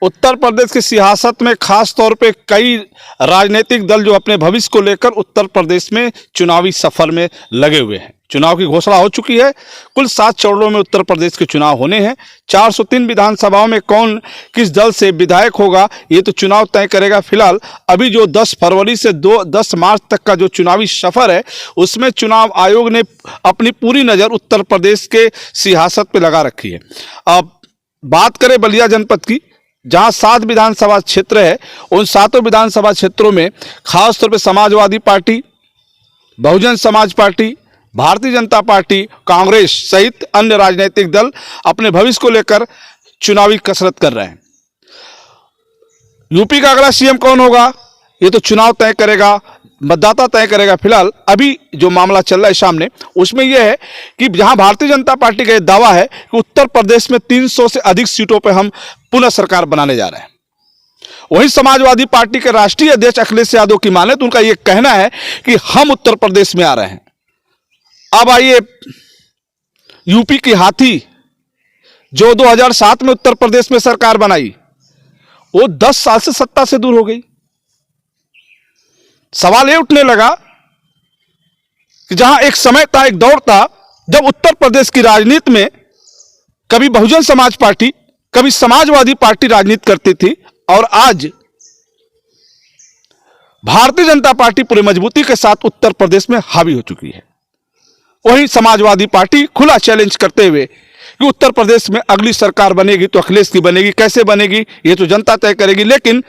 उत्तर प्रदेश की सियासत में खास तौर पे कई राजनीतिक दल जो अपने भविष्य को लेकर उत्तर प्रदेश में चुनावी सफर में लगे हुए हैं। चुनाव की घोषणा हो चुकी है। कुल 7 चरणों में उत्तर प्रदेश के चुनाव होने हैं। 403 विधानसभाओं में कौन किस दल से विधायक होगा ये तो चुनाव तय करेगा। फिलहाल अभी जो 10 फरवरी से 10 मार्च तक का जो चुनावी सफर है उसमें चुनाव आयोग ने अपनी पूरी नज़र उत्तर प्रदेश के सियासत पे लगा रखी है। अब बात करें बलिया जनपद की, जहां 7 विधानसभा क्षेत्र है, उन 7 विधानसभा क्षेत्रों में खासतौर पर Samajwadi party, Bahujan Samaj party, Bharatiya Janata party, Congress सहित अन्य राजनीतिक दल अपने भविष्य को लेकर चुनावी कसरत कर रहे हैं। यूपी का अगला सीएम कौन होगा ये तो चुनाव तय करेगा, मतदाता तय करेगा। फिलहाल अभी जो मामला चल रहा है सामने उसमें यह है कि जहां भारतीय जनता पार्टी का यह दावा है कि उत्तर प्रदेश में 300 से अधिक सीटों पर हम पुनः सरकार बनाने जा रहे हैं, वहीं समाजवादी पार्टी के राष्ट्रीय अध्यक्ष अखिलेश यादव की माने तो उनका यह कहना है कि हम उत्तर प्रदेश में आ रहे हैं। अब आइए, यूपी की हाथी जो 2007 में उत्तर प्रदेश में सरकार बनाई वो 10 साल से सत्ता से दूर हो गई। सवाल यह उठने लगा कि जहां एक समय था, एक दौर था जब उत्तर प्रदेश की राजनीति में कभी बहुजन समाज पार्टी, कभी समाजवादी पार्टी राजनीति करती थी, और आज भारतीय जनता पार्टी पूरी मजबूती के साथ उत्तर प्रदेश में हावी हो चुकी है। वहीं समाजवादी पार्टी खुला चैलेंज करते हुए कि उत्तर प्रदेश में अगली सरकार बनेगी तो अखिलेश की बनेगी, कैसे बनेगी ये तो जनता तय करेगी, लेकिन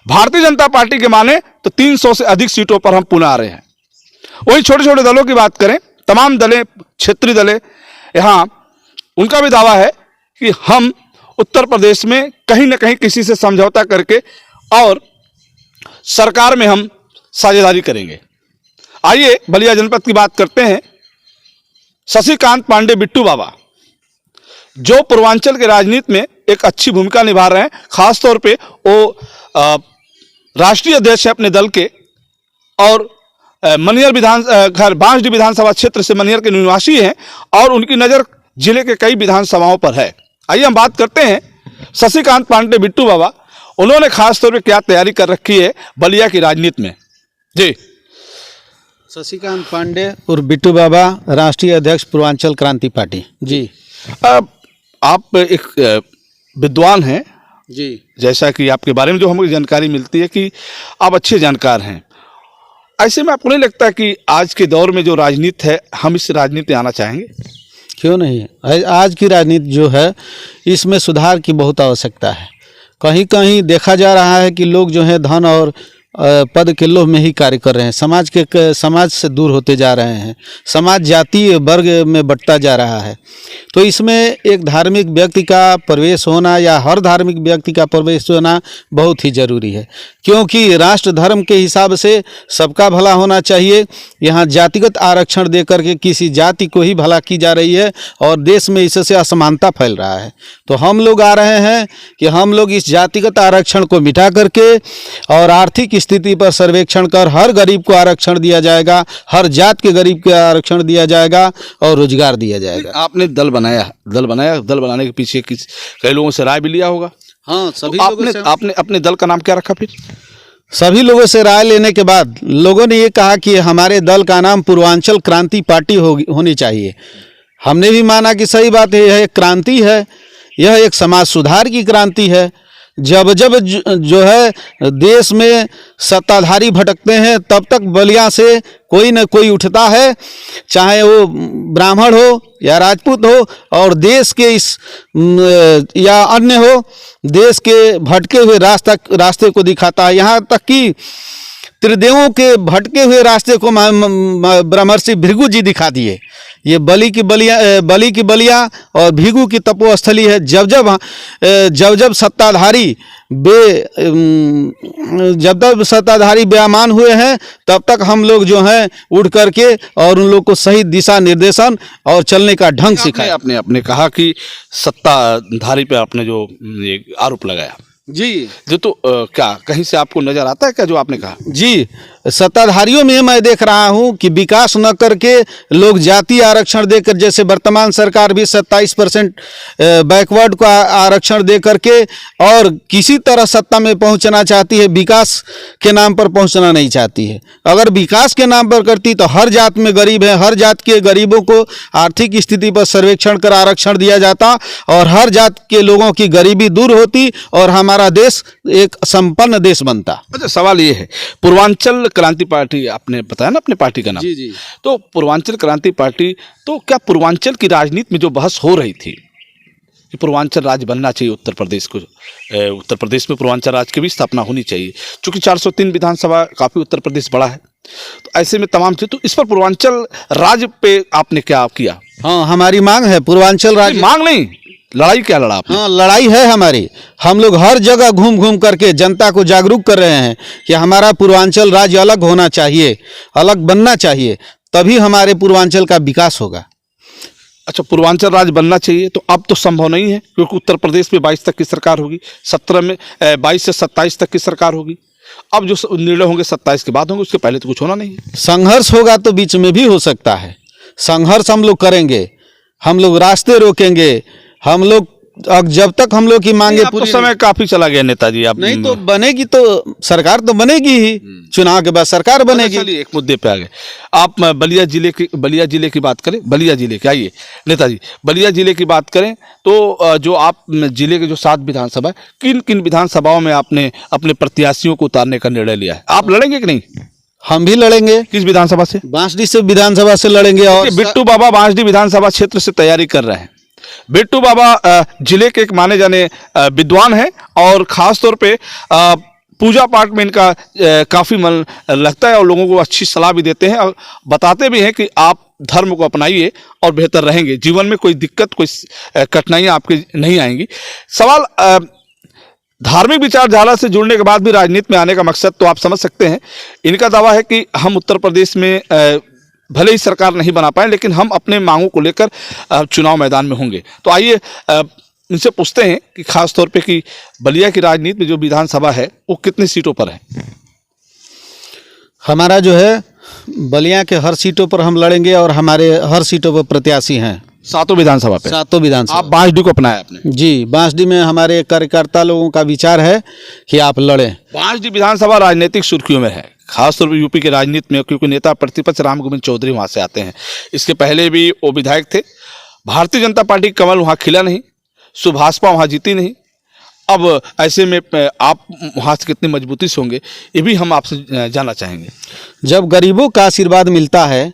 भारतीय जनता पार्टी के माने तो 300 से अधिक सीटों पर हम पुनः आ रहे हैं। वही छोटे छोटे दलों की बात करें, तमाम दलें, क्षेत्रीय दलें, यहां उनका भी दावा है कि हम उत्तर प्रदेश में कहीं ना कहीं किसी से समझौता करके और सरकार में हम साझेदारी करेंगे। आइए बलिया जनपद की बात करते हैं। शशिकांत पांडे बिट्टू बाबा जो पूर्वांचल के राजनीति में एक अच्छी भूमिका निभा रहे हैं, खासतौर पे वो राष्ट्रीय अध्यक्ष है अपने दल के, और मनियर बांसडी विधानसभा क्षेत्र से मनियर के निवासी हैं और उनकी नज़र जिले के कई विधानसभाओं पर है। आइए हम बात करते हैं शशिकांत पांडे बिट्टू बाबा, उन्होंने खासतौर पे क्या तैयारी कर रखी है बलिया की राजनीति में। जी, शशिकांत पांडे और बिट्टू बाबा, राष्ट्रीय अध्यक्ष पूर्वांचल क्रांति पार्टी। जी, आप एक विद्वान हैं जी, जैसा कि आपके बारे में जो हमें जानकारी मिलती है कि आप अच्छे जानकार हैं। ऐसे में आपको नहीं लगता कि आज के दौर में जो राजनीति है हम इस राजनीति में आना चाहेंगे? क्यों नहीं। आज की राजनीति जो है इसमें सुधार की बहुत आवश्यकता है। कहीं कहीं देखा जा रहा है कि लोग जो है धन और पद के लोभ में ही कार्य कर रहे हैं, समाज से दूर होते जा रहे हैं, समाज जातीय वर्ग में बंटता जा रहा है। तो इसमें एक धार्मिक व्यक्ति का प्रवेश होना या हर धार्मिक व्यक्ति का प्रवेश होना बहुत ही ज़रूरी है, क्योंकि राष्ट्र धर्म के हिसाब से सबका भला होना चाहिए। यहाँ जातिगत आरक्षण दे करके किसी जाति को ही भला की जा रही है और देश में इससे असमानता फैल रहा है। तो हम लोग आ रहे हैं कि हम लोग इस जातिगत आरक्षण को मिटा करके और आर्थिक स्थिति पर सर्वेक्षण कर हर गरीब को आरक्षण दिया जाएगा, हर जात के गरीब को आरक्षण दिया जाएगा और रोजगार दिया जाएगा। आपने दल बनाया, दल बनाने के पीछे कई लोगों से राय भी लिया होगा। हाँ, सभी आपने अपने दल का नाम क्या रखा? फिर सभी लोगों से राय लेने के बाद लोगों ने ये कहा कि हमारे दल का नाम पूर्वांचल क्रांति पार्टी होनी चाहिए। हमने भी माना कि सही बात है, यह एक क्रांति है, यह एक समाज सुधार की क्रांति है। जब जब जो है देश में सत्ताधारी भटकते हैं तब तक बलिया से कोई न कोई उठता है, चाहे वो ब्राह्मण हो या राजपूत हो, और देश के इस या अन्य हो, देश के भटके हुए रास्ते को दिखाता है। यहाँ तक कि त्रिदेवों के भटके हुए रास्ते को ब्रह्मर्षि भृगु जी दिखा दिए। ये बलि की बलिया और भृगु की तपोस्थली है। जब जब सत्ताधारी बेईमान हुए हैं तब तक हम लोग जो हैं उठ करके और उन लोग को सही दिशा निर्देशन और चलने का ढंग सिखाया। आपने कहा कि सत्ताधारी पे आपने जो आरोप लगाया, जी, जो तो क्या कहीं से आपको नजर आता है क्या जो आपने कहा? जी, सत्ताधारियों में मैं देख रहा हूं कि विकास न करके लोग जाति आरक्षण देकर, जैसे वर्तमान सरकार भी 27% बैकवर्ड का आरक्षण दे करके और किसी तरह सत्ता में पहुंचना चाहती है, विकास के नाम पर पहुंचना नहीं चाहती है। अगर विकास के नाम पर करती तो हर जात में गरीब है, हर जात के गरीबों को आर्थिक स्थिति पर सर्वेक्षण कर आरक्षण दिया जाता और हर जात के लोगों की गरीबी दूर होती और हमारा देश एक संपन्न देश बनता। अच्छा, सवाल ये है, पूर्वांचल क्रांति पार्टी आपने बताया ना अपने पार्टी का नाम। जी। तो पूर्वांचल क्रांति पार्टी, तो क्या पूर्वांचल की राजनीति में जो बहस हो रही थी कि पूर्वांचल राज्य बनना चाहिए उत्तर प्रदेश को, उत्तर प्रदेश में पूर्वांचल राज्य की भी स्थापना होनी चाहिए, क्योंकि 403 विधानसभा काफ़ी उत्तर प्रदेश बड़ा है, तो ऐसे में तमाम चीज़, तो इस पर पूर्वांचल राज्य पे आपने क्या किया? हाँ, हमारी मांग है पूर्वांचल राज्य। मांग नहीं, लड़ाई क्या लड़ा आपने? हाँ, लड़ाई है हमारी। हम लोग हर जगह घूम घूम करके जनता को जागरूक कर रहे हैं कि हमारा पूर्वांचल राज्य अलग होना चाहिए, अलग बनना चाहिए, तभी हमारे पूर्वांचल का विकास होगा। अच्छा, पूर्वांचल राज्य बनना चाहिए, तो अब तो संभव नहीं है, क्योंकि उत्तर प्रदेश में 22 तक की सरकार होगी, 17 में 22 से 27 तक की सरकार होगी। अब जो निर्णय होंगे 27 के बाद होंगे, उसके पहले तो कुछ होना नहीं है। संघर्ष होगा तो बीच में भी हो सकता है। संघर्ष हम लोग करेंगे, हम लोग रास्ते रोकेंगे, हम लोग जब तक हम लोग की मांगे अब तो पूरी समय काफी चला गया नेताजी। आप नहीं तो बनेगी, तो सरकार तो बनेगी ही, चुनाव के बाद सरकार बनेगी। चलिए एक मुद्दे पे आ गए आप, बलिया जिले की बात करें, बलिया जिले की, आइए नेताजी, बलिया जिले की बात करें तो जो आप जिले के जो 7 विधानसभा, किन किन विधानसभाओं में आपने अपने प्रत्याशियों को उतारने का निर्णय लिया है? आप लड़ेंगे कि नहीं? हम भी लड़ेंगे। किस विधानसभा से? बांसडी से विधानसभा से लड़ेंगे। और बिट्टू बाबा बांसडी विधानसभा क्षेत्र से तैयारी कर रहे हैं। बिट्टू बाबा जिले के एक माने जाने विद्वान हैं और खास तौर पे पूजा पाठ में इनका काफ़ी मन लगता है और लोगों को अच्छी सलाह भी देते हैं और बताते भी हैं कि आप धर्म को अपनाइए और बेहतर रहेंगे, जीवन में कोई दिक्कत, कोई कठिनाइयाँ आपकी नहीं आएंगी। सवाल धार्मिक विचारधारा से जुड़ने के बाद भी राजनीति में आने का मकसद तो आप समझ सकते हैं। इनका दावा है कि हम उत्तर प्रदेश में भले ही सरकार नहीं बना पाए, लेकिन हम अपने मांगों को लेकर चुनाव मैदान में होंगे। तो आइए इनसे पूछते हैं कि खास तौर पे कि बलिया की राजनीति में जो विधानसभा है वो कितनी सीटों पर है? हमारा जो है बलिया के हर सीटों पर हम लड़ेंगे और हमारे हर सीटों पर प्रत्याशी हैं। 7 विधानसभा पे? 7 विधानसभा। आप बांसडी को अपनाया आपने? जी, बांसडी में हमारे कार्यकर्ता लोगों का विचार है कि आप लड़ें। बांसडी विधानसभा राजनीतिक सुर्खियों में है, खासतौर पर यूपी की राजनीति में, क्योंकि नेता प्रतिपक्ष राम गोविंद चौधरी वहाँ से आते हैं। इसके पहले भी वो विधायक थे। भारतीय जनता पार्टी कमल वहाँ खिला नहीं, सुभाषपा वहाँ जीती नहीं। अब ऐसे में आप वहाँ से कितनी मजबूती से होंगे, ये भी हम आपसे जानना चाहेंगे। जब गरीबों का आशीर्वाद मिलता है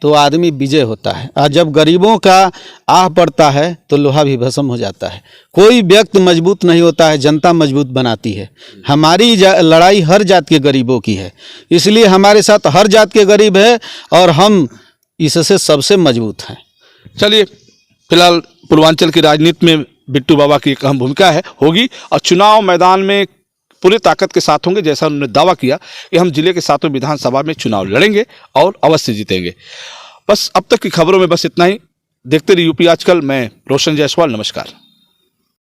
तो आदमी विजय होता है, और जब गरीबों का आह पड़ता है तो लोहा भी भस्म हो जाता है। कोई व्यक्ति मजबूत नहीं होता है, जनता मजबूत बनाती है। हमारी लड़ाई हर जात के गरीबों की है, इसलिए हमारे साथ हर जात के गरीब है और हम इससे सबसे मजबूत हैं। चलिए, फिलहाल पूर्वांचल की राजनीति में बिट्टू बाबा की एक अहम भूमिका होगी और चुनाव मैदान में पूरी ताकत के साथ होंगे, जैसा उन्होंने दावा किया कि हम जिले के 7 विधानसभा में चुनाव लड़ेंगे और अवश्य जीतेंगे। बस अब तक की खबरों में बस इतना ही। देखते रहिए यूपी आजकल। मैं रोशन जायसवाल, नमस्कार।